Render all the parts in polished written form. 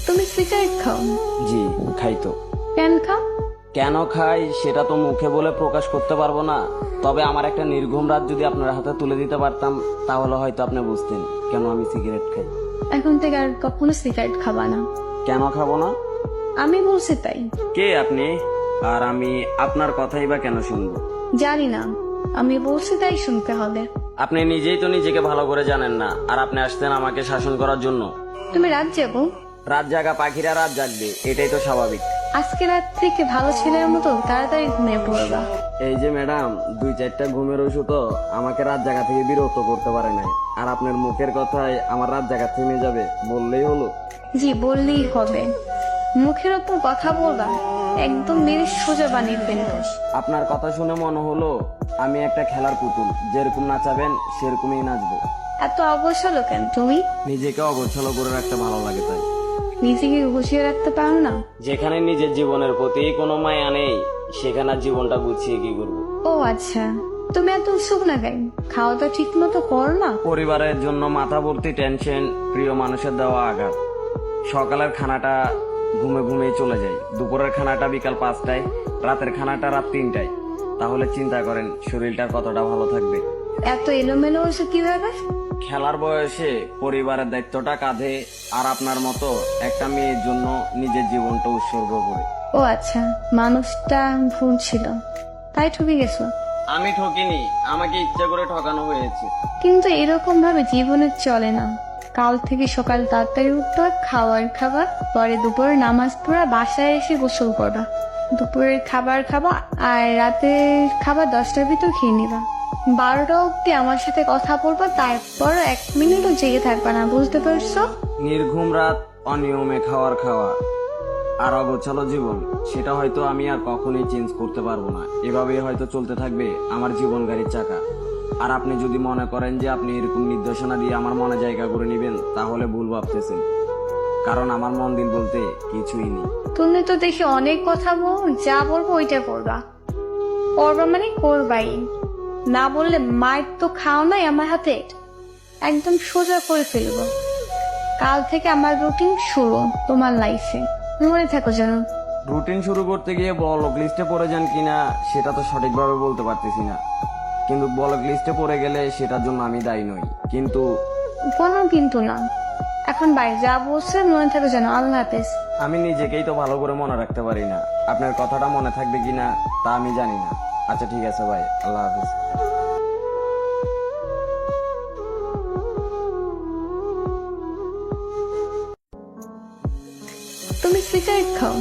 তুমি সিগারেট খাও? জি, খাই তো। কেন খাও? কেন খাই সেটা তো মুখে বলে প্রকাশ করতে পারবো না, তবে আমার একটা নির্ঘুম রাত যদি আপনার হাতে তুলে দিতে পারতাম তাহলে হয়তো আপনি বুঝতেন কেন আমি সিগারেট খাই। এখন থেকে আর কখনো সিগারেট খাবা না। কেন খাবো না? আমি বলছি তাই। কে আপনি? আর আমি আপনার কথাই বা কেন শুনবো? জানি না, আমি বলছি তাই শুনতে হবে। আপনি নিজেই তো নিজেকে ভালো করে জানেন না, আর আপনি আসতেন আমাকে শাসন করার জন্য। তুমি রাত যাবো? রাত জাগা পাখিরা রাত জাগবে, এটাই তো স্বাভাবিক। আজকে রাত থেকে ভালো ছেলের মতো তাড়াতাড়ি ঘুমিয়ে পড়বা। এই যে ম্যাডাম, 2-4টা ঘুমের ওষুধও আমাকে রাত জাগা থেকে বিরত করতে পারে নাই, আর আপনার মুখের কথায় আমার রাত জাগা থেমে যাবে বললেই হলো। জি, বললেই হবে। মুখের ওপর কথা বলবা, একদম মেরে সোজা বানিয়ে ফেলবো। আপনার কথা শুনে মনে হলো আমি একটা খেলার পুতুল, যেরকম নাচাবেন সেরকমই নাচবো। এত অবসর কেন তুমি? নিজেকে অগোছালো করে রাখতে ভালো লাগে তাই। নিজেকে গুছিয়ে রাখতে পারো না? যেখানে নিজের জীবনের প্রতি কোনো মায়া নেই সেখানে জীবনটা গুছিয়ে কি করবো? ও আচ্ছা, তুমি এত উৎসুক না কেন? খাওয়া তো ঠিক মতো করো না? পরিবারের জন্য মাথা ভর্তি টেনশন, প্রিয় মানুষের দেওয়া আঘাত। সকালের খানাটা ঘুমে ঘুমেই চলে যায়, দুপুরের খানাটা বিকাল 5টায়, রাতের খানাটা রাত 3টায়। তাহলে চিন্তা করেন শরীরটার কতটা ভালো থাকবে। এত এলোমেলো হয়েছে কিভাবে? খেলার বয়সে পরিবারের দায়িত্বটা কাঁধে, আর আপনার মতো একটা মেয়ের জন্য নিজের জীবনটা উৎসর্গ করে। ও আচ্ছা, মানুষটা ভুল ছিল, তাই ঠকে গেছো। আমি ঠকিনি, আমাকে ইচ্ছা করে ঠকানো হয়েছে। কিন্তু এরকম ভাবে জীবনে চলে না। কাল থেকে সকাল তাড়াতাড়ি উঠতে হয়, খাবার খাবার, পরে দুপুরে নামাজ পড়া, বাসায় এসে গোসল করবা, দুপুরের খাবার খাবা, আর রাতের খাবার 10টার ভিতর খেয়ে নিবা। 12টা অব্দি আমার সাথে কথা বলবা, তারপর 1 মিনিটও জেগে থাকবা না, বুঝতে পারছো? নির্ঘুম রাত, অনিয়মে খাওয়া, আর অগোছালো জীবন, সেটা হয়তো আমি আর কখনোই চেঞ্জ করতে পারবো না। এভাবেই হয়তো চলতে থাকবে আমার জীবন গাড়ির চাকা। আর আপনি যদি মনে করেন যে আপনি এরকম নির্দেশনা দিয়ে আমার মনে জায়গা করে নেবেন, তাহলে ভুল ভাবতেছেন, কারণ আমার মন দিল বলতে কিছুই নেই। তুমি তো দেখি অনেক কথা বল, যা বলবো ওইটা করবা। করবা মানে করবাই, না বললে মায়ের তো খাও নাই আমার হাতে, একদম সোজা করে ফেলবো। কাল থেকে আমার রুটিন শুরু তোমার লাইফে, মনে থাকো যেন। রুটিন শুরু করতে গিয়ে ব্লক লিস্টে পড়ে যান কিনা সেটা তো সঠিকভাবে বলতে পারতেছি না, কিন্তু ব্লক লিস্টে পড়ে গেলে সেটার জন্য আমি দায়ী নই। কিন্তু কোনো কিন্তু না, এখন বাইরে যা বলছে মনে থাকো যেন। আল্লাহ হাফেজ। আমি নিজেকেই তো ভালো করে মনে রাখতে পারি না, আপনার কথাটা মনে থাকবে কিনা তা আমি জানি না। আচ্ছা ঠিক আছে ভাই, আল্লাহ হাফেজ। তুমি সিগারেট খাও?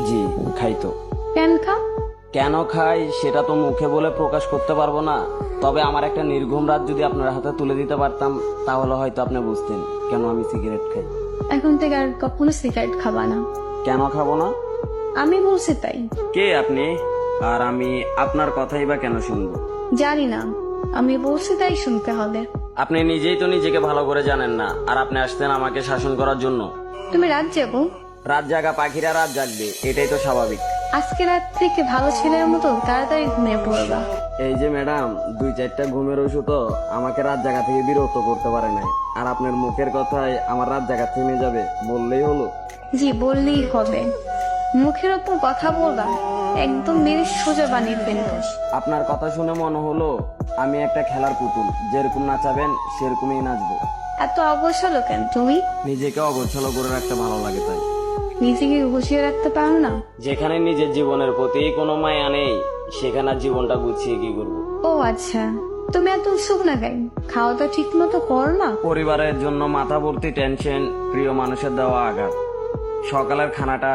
জি, খাই তো। কেন খাও? কেন খাই সেটা তো মুখে বলে প্রকাশ করতে পারবো না, তবে আমার একটা নির্ঘুম রাত যদি আপনার হাতে তুলে দিতে পারতাম তাহলে হয়তো আপনি বুঝতেন কেন আমি সিগারেট খাই। এখন থেকে আর কখনো সিগারেট খাবা না। কেন খাবো না? আমি বলছি তাই। কে আপনি? আর আমি আপনার কথাই বা কেন শুনবো? জানি না, আমি বলছি তাই শুনতে হবে। আপনি নিজেই তো নিজেকে ভালো করে জানেন না, আর আপনি আসতেন আমাকে শাসন করার জন্য। তুমি রাত যাবো? রাত জাগা পাখিরা রাত জাগবে, এটাই তো স্বাভাবিক। আজকে রাত থেকে ভালো ছেলের মতো তাড়াতাড়ি ঘুমিয়ে পড়বা। এই যে ম্যাডাম, 2-4টা ঘুমের ওষুধও আমাকে রাত জাগা থেকে বিরত করতে পারে নাই, আর আপনার মুখের কথায় আমার রাত জাগা থেমে যাবে বললেই হলো। জি, বললেই হবে। মুখের ওপর কথা বলবা, একদম মেরে সোজা বানিয়ে ফেলবো। আপনার কথা শুনে মনে হলো আমি একটা খেলার পুতুল, যেরকম নাচাবেন সেরকমই নাচবো। এত অবসর কেন তুমি? নিজেকে অগোছালো করে রাখতে ভালো লাগে তাই। নিজেকে গুছিয়ে রাখতে পারো না? যেখানে নিজের জীবনের প্রতি কোনো মায়া নেই সেখানে জীবনটা গুছিয়ে কি করবো? ও আচ্ছা, তুমি এত উৎসুক না কেন? খাওয়া তো ঠিক মতো করো না? পরিবারের জন্য মাথা ভর্তি টেনশন, প্রিয় মানুষের দেওয়া আঘাত। সকালের খানাটা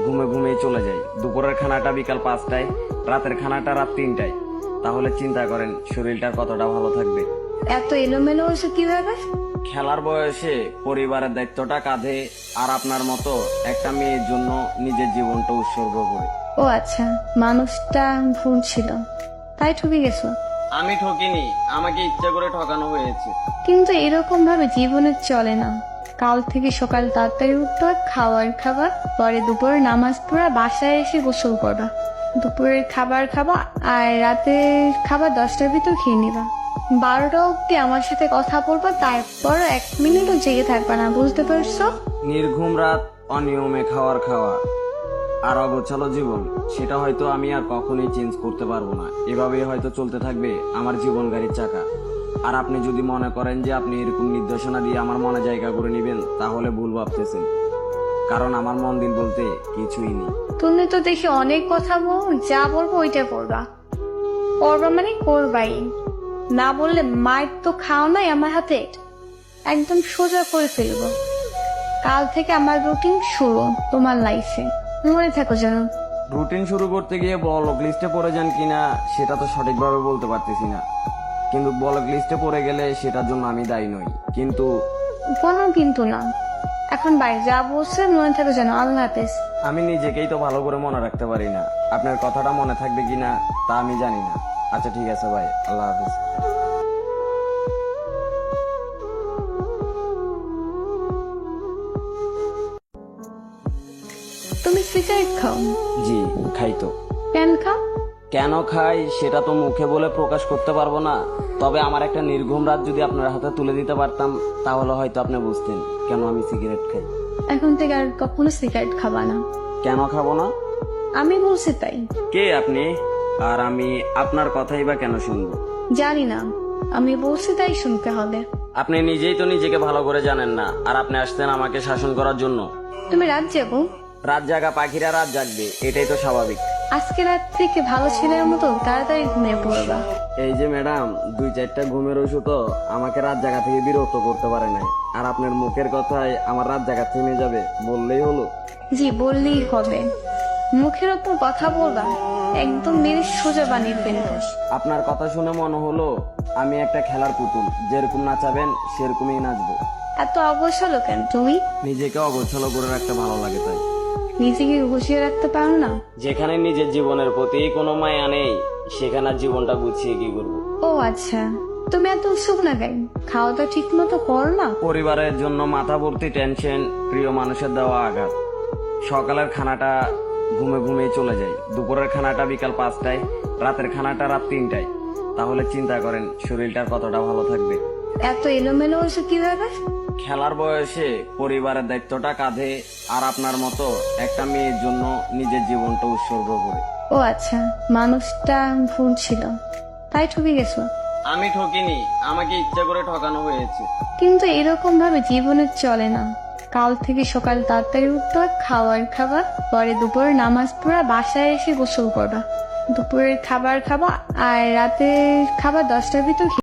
ঘুমে ঘুমেই চলে যায়, দুপুরের খানাটা বিকাল 5টায়, রাতের খানাটা রাত 3টায়। তাহলে চিন্তা করেন শরীরটার কতটা ভালো থাকবে। এত এলোমেলো হয়েছে কিভাবে? খেলার বয়সে পরিবারের দায়িত্বটা কাঁধে, আর আপনার মতো একটা মেয়ের জন্য নিজের জীবনটা উৎসর্গ করে। ও আচ্ছা, মানুষটা ভুল ছিল, তাই ঠকে গেছো। আমি ঠকিনি, আমাকে ইচ্ছা করে ঠকানো হয়েছে। কিন্তু এরকম ভাবে জীবনে চলে না। কাল থেকে সকাল তাড়াতাড়ি উঠতে হয়, খাবার খাবার, পরে দুপুরে নামাজ পড়া, বাসায় এসে গোসল করবা, দুপুরের খাবার খাবা, আর রাতের খাবার 10টার ভিতর খেয়ে নিবা, 12টা অব্দি আমার সাথে কথা বলবা, তারপর 1 মিনিটও জেগে থাকবা না, বুঝতে পারছো? নির্ঘুম রাত, অনিয়মে খাওয়া আর অগোছালো জীবন, সেটা হয়তো আমি আর কখনোই চেঞ্জ করতে পারবো না। এভাবেই হয়তো চলতে থাকবে আমার জীবন গাড়ির চাকা। আর আপনি যদি মনে করেন যে আপনি এরকম নির্দেশনা দিয়ে আমার মনে জায়গা করে নেবেন, তাহলে ভুল ভাবতেছেন। কারণ আমার মন দিল বলতে কিছুই নেই। তুমি তো দেখি অনেক কথা বল, যা বলবো ওইটা করবা। করবা মানে করবাই, না বললে মায়ের তো খাও নাই আমার হাতে, একদম সোজা করে ফেলবো। কাল থেকে আমার রুটিন শুরু তোমার লাইফে, মনে থাকো যেন। রুটিন শুরু করতে গিয়ে ব্লক লিস্টে পড়ে যান কিনা সেটা তো সঠিকভাবে বলতে পারতেছি না, কিন্তু ব্লক লিস্টে পড়ে গেলে সেটার জন্য আমি দায়ী নই। কিন্তু কোনো কিন্তু না, এখন বাইরে যা বলছে মনে থাকো যেন। আল্লাহ হাফেজ। আমি নিজেকেই তো ভালো করে মনে রাখতে পারি না, আপনার কথাটা মনে থাকবে কিনা তা আমি জানি না। আচ্ছা ঠিক আছে ভাই, আল্লাহ হাফেজ। তুমি সিগারেট খাও? জি খাই তো। কেন খাও? কেন খাই সেটা তো মুখে বলে প্রকাশ করতে পারবো না, তবে আমার একটা নির্ঘুম রাত যদি আপনার হাতে তুলে দিতে পারতাম তাহলে হয়তো আপনি বুঝতেন কেন আমি সিগারেট খাই। এখন থেকে আর কখনো সিগারেট খাবা না। কেন খাবো না? আমি বলছি তাই। কে আপনি? আর আমি আপনার কথাই বা কেন শুনবো? জানি না, আমি বলছি তাই শুনতে হবে। আপনি নিজেই তো নিজেকে ভালো করে জানেন না, আর আপনি আসতেন আমাকে শাসন করার জন্য। তুমি রাত যাবো? রাত জাগা পাখিরা রাত জাগবে, এটাই তো স্বাভাবিক। আজকে রাত থেকে ভালো ছেলের মতো তাড়াতাড়ি ঘুমিয়ে পড়বা। এই যে ম্যাডাম, 2-4টা ঘুমের ওষুধও আমাকে রাত জাগা থেকে বিরক্ত করতে পারে নাই, আর আপনার মুখের কথায় আমার রাত জাগা থেমে যাবে বললেই হলো। জি বললেই হবে, মুখের ওপর কথা বলবা, একদম মেরে সোজা বানিয়ে ফেলবো। আপনার কথা শুনে মনে হলো আমি একটা খেলার পুতুল, যেরকম নাচাবেন সেরকমই নাচবো। এত অবসর কেন তুমি? নিজেকে অগোছালো করে রাখতে ভালো লাগে তাই। নিজেকে গুছিয়ে রাখতে পারো না? যেখানে নিজের জীবনের প্রতি কোনো মায়া নেই, সেখানে আর জীবনটা গুছিয়ে কি করবো? ও আচ্ছা, তুমি এত উৎসুক না কেন? খাওয়া দাওয়া ঠিক মতো করো না? পরিবারের জন্য মাথা ভর্তি টেনশন, প্রিয় মানুষের দেওয়া আঘাত। সকালের খানাটা ঘুমে ঘুমে চলে যায়, দুপুরের খানাটা বিকাল 5টায়, রাতের খানাটা রাত 3টায়। তাহলে চিন্তা করেন শরীরটার কতটা ভালো থাকবে। এত এলোমেলো হয়েছে কিভাবে? খেলার বয়সে পরিবারের দায়িত্বটা কাঁধে, আর আপনার মতো একটা মেয়ের জন্য নিজের জীবনটা উৎসর্গ করে। ও আচ্ছা, মানুষটা ভুল ছিল, তাই ঠকে গেছো। আমি ঠকিনি, আমাকে ইচ্ছা করে ঠকানো হয়েছে। কিন্তু এরকম ভাবে জীবনে চলে না। কাল থেকে সকাল তাড়াতাড়ি উঠতে হয়, খাওয়ার খাবার, পরে দুপুরে নামাজ পড়া, বাসায় এসে গোসল করবা, দুপুরের খাবার খাবা, আর রাতের খাবার 10টার ভিতর